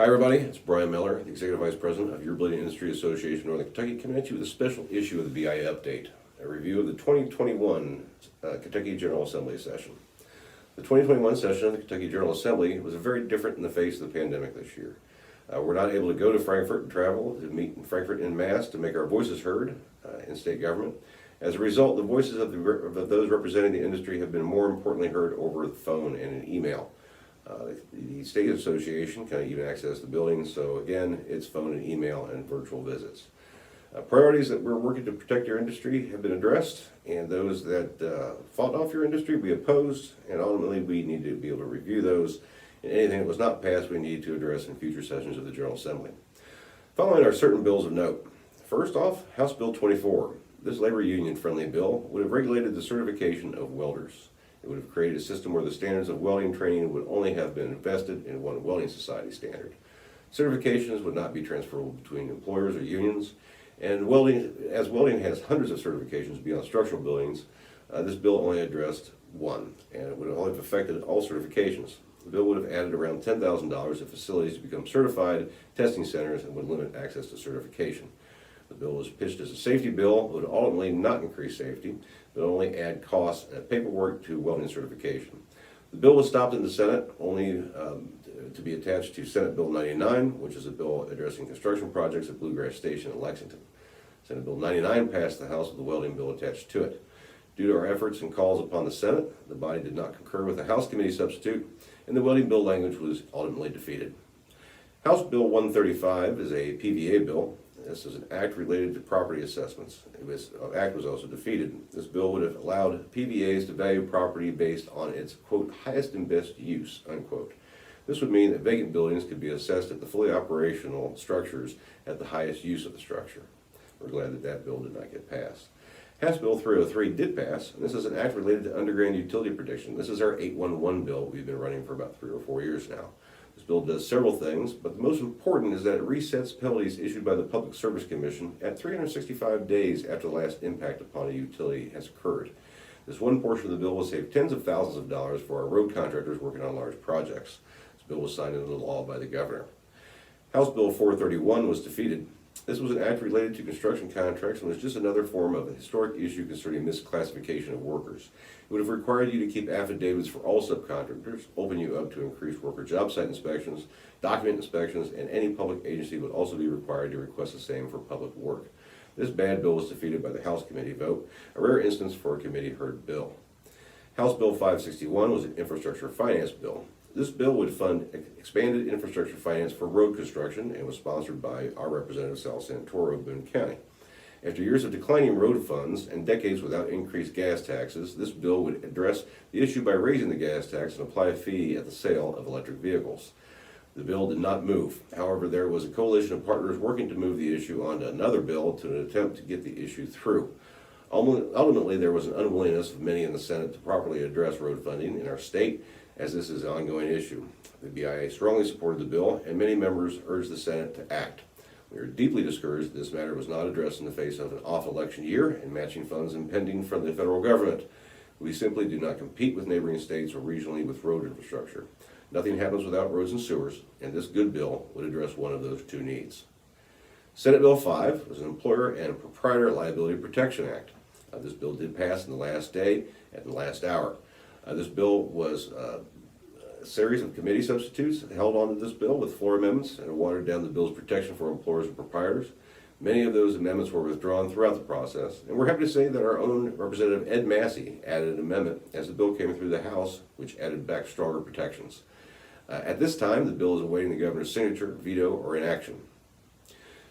Hi everybody, it's Brian Miller, the Executive Vice President of Your Building Industry Association Northern Kentucky, coming at you with a special issue of the BIA update, a review of the 2021 Kentucky General Assembly session. The 2021 session of the Kentucky General Assembly was very different in the face of the pandemic this year. We're not able to go to Frankfort and travel to meet in Frankfort en masse to make our voices heard in state government. As a result, the voices of those representing the industry have been more importantly heard over the phone and in email. The state association can't even access the buildings, so again, it's phone and email and virtual visits. Priorities that we're working to protect your industry have been addressed, and those that fought off your industry we opposed, and ultimately we need to be able to review those, and anything that was not passed we need to address in future sessions of the General Assembly. Following are certain bills of note. First off, House Bill 24. This labor union friendly bill would have regulated the certification of welders. It would have created a system where the standards of welding training would only have been invested in one welding society standard. Certifications would not be transferable between employers or unions, and welding has hundreds of certifications beyond structural buildings, this bill only addressed one, and it would have only affected all certifications. The bill would have added around $10,000 to facilities to become certified testing centers and would limit access to certification. The bill was pitched as a safety bill. It would ultimately not increase safety, but only add costs and paperwork to welding certification. The bill was stopped in the Senate only to be attached to Senate Bill 99, which is a bill addressing construction projects at Bluegrass Station in Lexington. Senate Bill 99 passed the House with the welding bill attached to it. Due to our efforts and calls upon the Senate, the body did not concur with the House committee substitute, and the welding bill language was ultimately defeated. House Bill 135 is a PVA bill. This is an act related to property assessments. The act was also defeated. This bill would have allowed PVAs to value property based on its, quote, highest and best use, unquote. This would mean that vacant buildings could be assessed at the fully operational structures at the highest use of the structure. We're glad that that bill did not get passed. House Bill 303 did pass, and this is an act related to underground utility protection. This is our 811 bill we've been running for about 3 or 4 years now. This bill does several things, but the most important is that it resets penalties issued by the Public Service Commission at 365 days after the last impact upon a utility has occurred. This one portion of the bill will save tens of thousands of dollars for our road contractors working on large projects. This bill was signed into law by the governor. House Bill 431 was defeated. This was an act related to construction contracts and was just another form of a historic issue concerning misclassification of workers. It would have required you to keep affidavits for all subcontractors, open you up to increased worker job site inspections, document inspections, and any public agency would also be required to request the same for public work. This bad bill was defeated by the House committee vote, a rare instance for a committee-heard bill. House Bill 561 was an infrastructure finance bill. This bill would fund expanded infrastructure finance for road construction and was sponsored by our representative Sal Santoro of Boone County. After years of declining road funds and decades without increased gas taxes, this bill would address the issue by raising the gas tax and apply a fee at the sale of electric vehicles. The bill did not move. However, there was a coalition of partners working to move the issue onto another bill to attempt to get the issue through. Ultimately, there was an unwillingness of many in the Senate to properly address road funding in our state, as this is an ongoing issue. The BIA strongly supported the bill, and many members urged the Senate to act. We are deeply discouraged that this matter was not addressed in the face of an off-election year and matching funds impending from the federal government. We simply do not compete with neighboring states or regionally with road infrastructure. Nothing happens without roads and sewers, and this good bill would address one of those two needs. Senate Bill 5 was an Employer and Proprietor Liability Protection Act. This bill did pass in the last day and the last hour. This bill was a series of committee substitutes held onto this bill with floor amendments and watered down the bill's protection for employers and proprietors. Many of those amendments were withdrawn throughout the process, and we're happy to say that our own Representative Ed Massey added an amendment as the bill came through the House, which added back stronger protections. At this time, the bill is awaiting the governor's signature, veto, or inaction.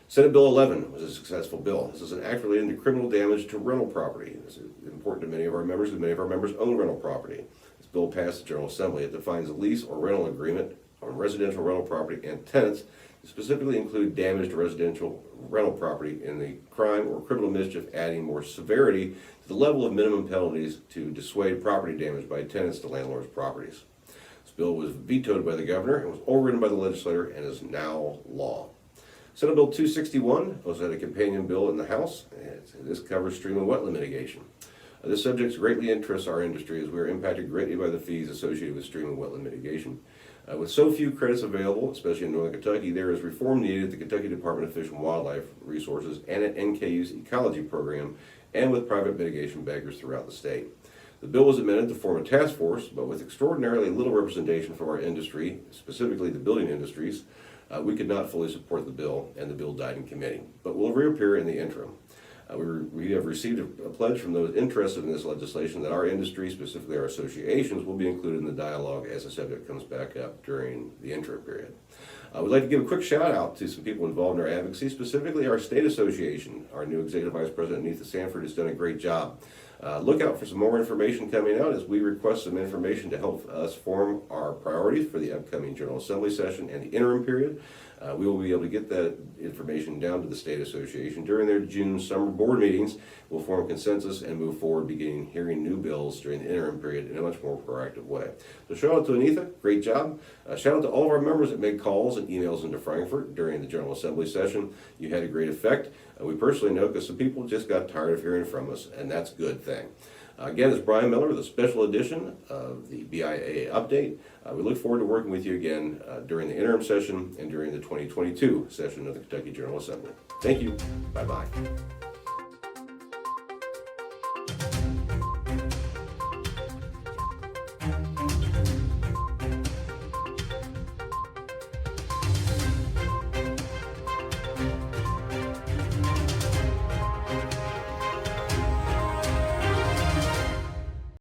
Senate Bill 11 was a successful bill. This is an act relating to criminal damage to rental property. This is important to many of our members, and many of our members own rental property. This bill passed the General Assembly. It defines a lease or rental agreement on residential rental property and tenants to specifically include damage to residential rental property in the crime or criminal mischief, adding more severity to the level of minimum penalties to dissuade property damage by tenants to landlords' properties. This bill was vetoed by the governor and was overridden by the legislature and is now law. Senate Bill 261 also had a companion bill in the House. This covers stream and wetland mitigation. This subject greatly interests our industry as we are impacted greatly by the fees associated with stream and wetland mitigation. With so few credits available, especially in Northern Kentucky, there is reform needed at the Kentucky Department of Fish and Wildlife Resources and at NKU's ecology program, and with private mitigation backers throughout the state. The bill was amended to form a task force, but with extraordinarily little representation from our industry, specifically the building industries, we could not fully support the bill, and the bill died in committee, but will reappear in the interim. We have received a pledge from those interested in this legislation that our industry, specifically our associations, will be included in the dialogue as the subject comes back up during the interim period. We'd like to give a quick shout out to some people involved in our advocacy, specifically our state association. Our new Executive Vice President, Anita Sanford, has done a great job. Look out for some more information coming out as we request some information to help us form our priorities for the upcoming General Assembly session and the interim period. We will be able to get that information down to the State Association during their June summer board meetings. We'll form consensus and move forward, beginning hearing new bills during the interim period in a much more proactive way. So shout out to Anita, great job. Shout out to all of our members that made calls and emails into Frankfort during the General Assembly session. You had a great effect. We personally know because some people just got tired of hearing from us, and that's a good thing. Again, it's Brian Miller with a special edition of the BIA update. We look forward to working with you again during the interim session and during the 2022 session of the Kentucky General Assembly. Thank you. Bye-bye.